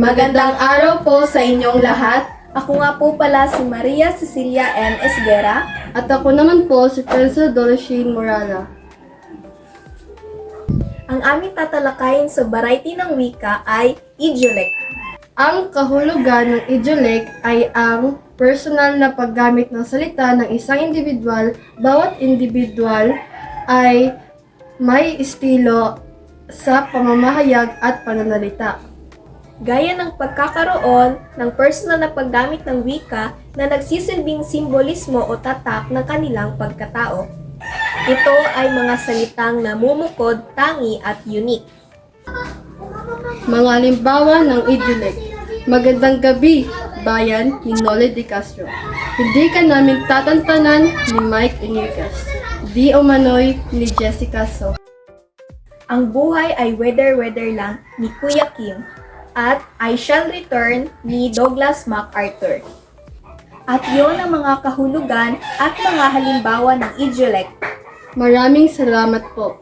Magandang araw po sa inyong lahat. Ako nga po pala si Maria Cecilia M. Esguera. At ako naman po si Felsa Dorothy Morala. Ang aming tatalakayin sa variety ng wika ay idiolect. Ang kahulugan ng idiolect ay ang personal na paggamit ng salita ng isang individual. Bawat individual ay may estilo sa pamamahayag at pananalita. Gaya ng pagkakaroon ng personal na paggamit ng wika na nagsisilbing simbolismo o tatak ng kanilang pagkatao. Ito ay mga salitang namumukod, tangi at unique. Mga halimbawa ng idiolect. Magandang gabi, bayan ni Noli de Castro. Hindi ka namin tatantanan ni Mike Enriquez. Di umano'y ni Jessica So. Ang buhay ay weather lang ni Kuya Kim at I Shall Return ni Douglas MacArthur. At yon ang mga kahulugan at mga halimbawa ng idiolect. Maraming salamat po.